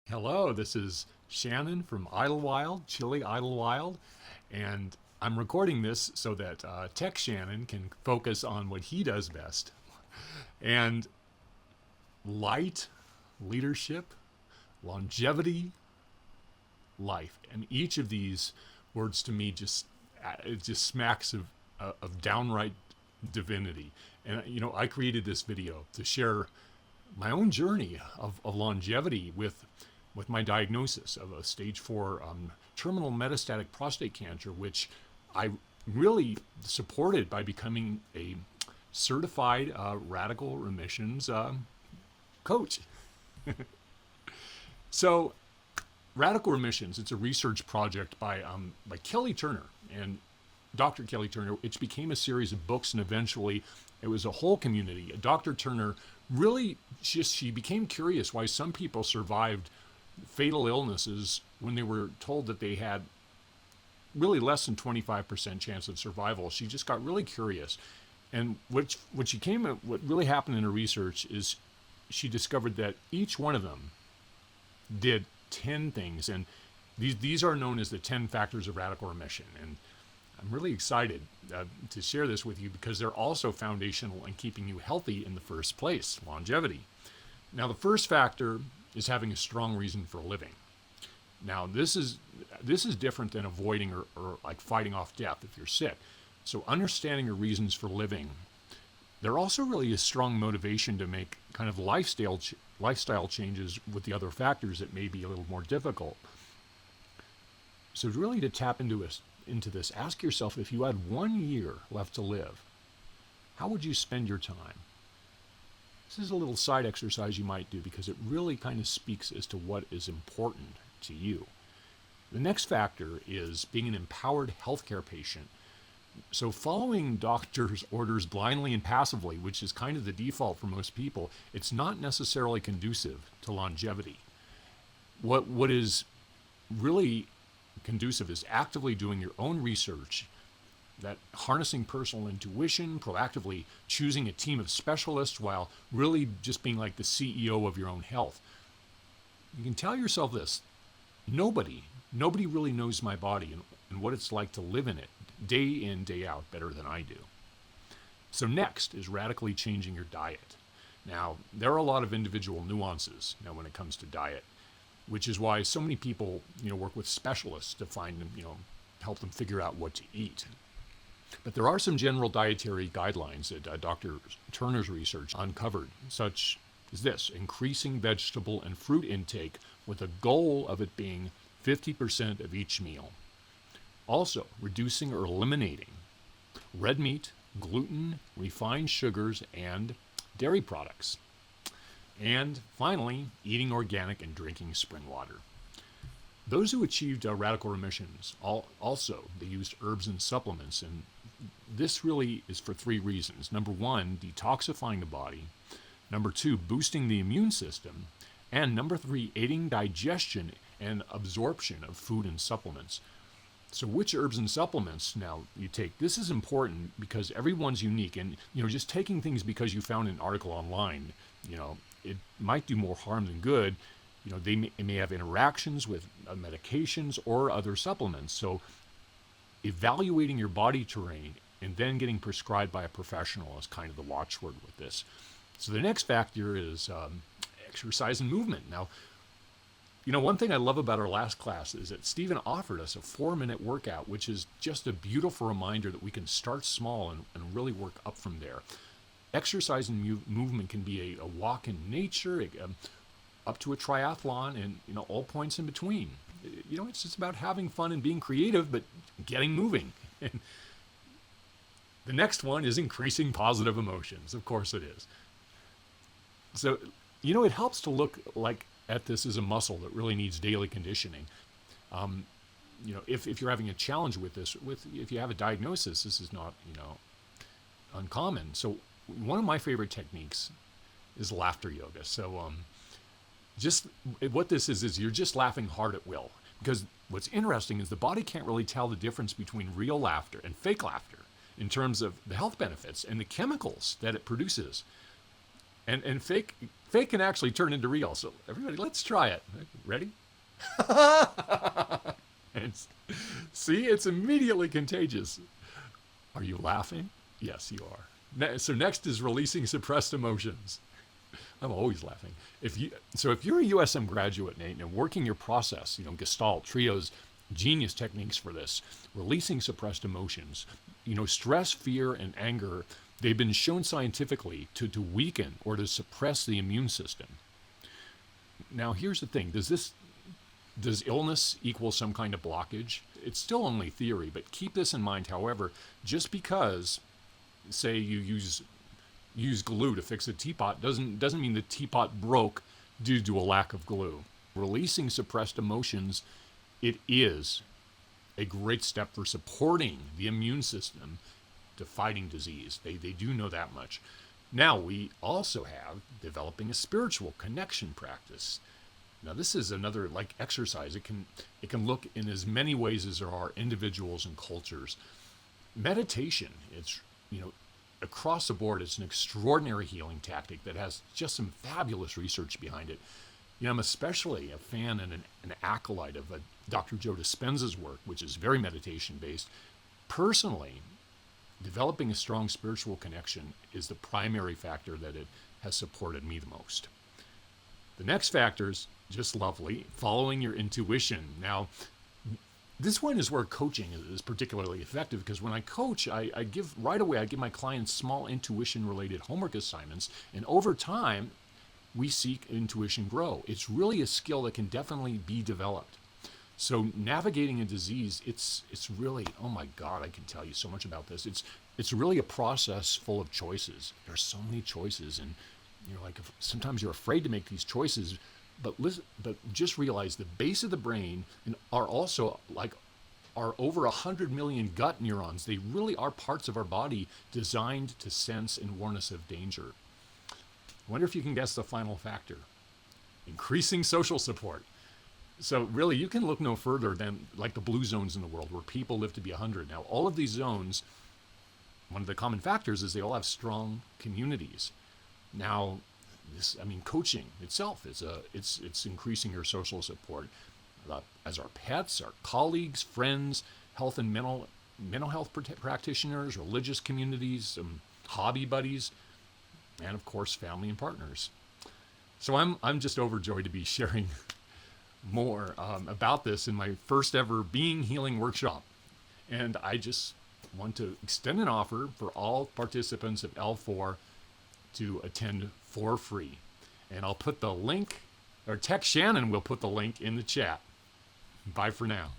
Hello, this is Shannon from Idlewild, Chile Idlewild, and I'm recording this so that Tech Shannon can focus on what he does best. And light, leadership, longevity, life, and each of these words to me it just smacks of downright divinity. And I created this video to share my own journey of longevity with my diagnosis of a stage 4 terminal metastatic prostate cancer, which I really supported by becoming a certified radical remissions coach. So, Radical Remissions, it's a research project by Kelly Turner and Dr. Kelly Turner, which became a series of books, and eventually it was a whole community. Dr. Turner really she became curious why some people survived fatal illnesses when they were told that they had really less than 25% chance of survival. She just got really curious. And what really happened in her research is she discovered that each one of them did 10 things. And these are known as the 10 factors of radical remission. And I'm really excited to share this with you because they're also foundational in keeping you healthy in the first place, longevity. Now, the first factor is having a strong reason for living. Now, this is different than avoiding or like fighting off death if you're sick. So understanding your reasons for living, they're also really a strong motivation to make kind of lifestyle changes with the other factors that may be a little more difficult. So really to tap into this, ask yourself, if you had 1 year left to live, how would you spend your time? This is a little side exercise you might do because it really kind of speaks as to what is important to you. The next factor is being an empowered healthcare patient. So following doctors' orders blindly and passively, which is kind of the default for most people, it's not necessarily conducive to longevity. What is really conducive is actively doing your own research, that harnessing personal intuition, proactively choosing a team of specialists while really just being like the CEO of your own health. You can tell yourself this: nobody really knows my body and what it's like to live in it day in, day out better than I do. So next is radically changing your diet. Now, there are a lot of individual nuances now when it comes to diet, which is why so many people, work with specialists to find them, help them figure out what to eat. But there are some general dietary guidelines that Dr. Turner's research uncovered, such as this: increasing vegetable and fruit intake with a goal of it being 50% of each meal. Also, reducing or eliminating red meat, gluten, refined sugars, and dairy products. And finally, eating organic and drinking spring water. Those who achieved radical remissions also they used herbs and supplements, and this really is for 3 reasons. Number 1, detoxifying the body. Number 2, boosting the immune system. And number 3, aiding digestion and absorption of food and supplements. So which herbs and supplements now you take? This is important because everyone's unique, and just taking things because you found an article online, it might do more harm than good. They may have interactions with medications or other supplements. So evaluating your body terrain and then getting prescribed by a professional is kind of the watchword with this. So the next factor is exercise and movement. Now, one thing I love about our last class is that Stephen offered us a 4-minute workout, which is just a beautiful reminder that we can start small and really work up from there. Exercise and movement can be a walk in nature, up to a triathlon, and all points in between. It's just about having fun and being creative, but getting moving. And the next one is increasing positive emotions. Of course it is. So, it helps to look at this as a muscle that really needs daily conditioning. If you're having a challenge with this, if you have a diagnosis, this is not, uncommon. So one of my favorite techniques is laughter yoga. So just what this is you're just laughing hard at will. Because what's interesting is the body can't really tell the difference between real laughter and fake laughter in terms of the health benefits and the chemicals that it produces. And fake can actually turn into real. So everybody, let's try it. Ready? And see, it's immediately contagious. Are you laughing? Yes, you are. So next is releasing suppressed emotions. I'm always laughing. If you're a USM graduate, Nate, and working your process, Gestalt, trios, genius techniques for this, releasing suppressed emotions, stress, fear, and anger, they've been shown scientifically to weaken or to suppress the immune system. Now, here's the thing. Does illness equal some kind of blockage? It's still only theory, but keep this in mind. However, just because, say, you use glue to fix a teapot doesn't mean the teapot broke due to a lack of glue. Releasing suppressed emotions, it is a great step for supporting the immune system to fighting disease. They do know that much. Now we also have developing a spiritual connection practice. Now this is another like exercise. It can look in as many ways as there are individuals and cultures. Meditation, it's across the board, it's an extraordinary healing tactic that has just some fabulous research behind it. I'm especially a fan and an acolyte of Dr. Joe Dispenza's work, which is very meditation-based. Personally, developing a strong spiritual connection is the primary factor that it has supported me the most. The next factor is just lovely, following your intuition. Now, this one is where coaching is particularly effective, because when I coach, I give my clients small intuition-related homework assignments, and over time, we see intuition grow. It's really a skill that can definitely be developed. So navigating a disease, it's really, oh my God, I can tell you so much about this. It's really a process full of choices. There's so many choices, and sometimes you're afraid to make these choices. But just realize the base of the brain are also are over 100 million gut neurons. They really are parts of our body designed to sense and warn us of danger. I wonder if you can guess the final factor. Increasing social support. So really, you can look no further than like the blue zones in the world where people live to be 100. Now, all of these zones, one of the common factors is they all have strong communities. Now, coaching itself it's increasing your social support as our pets, our colleagues, friends, health and mental health practitioners, religious communities, hobby buddies, and of course family and partners. So I'm just overjoyed to be sharing more about this in my first ever Being Healing workshop, and I just want to extend an offer for all participants of L4 to attend for free. And I'll put the link, or Tech Shannon will put the link in the chat. Bye for now.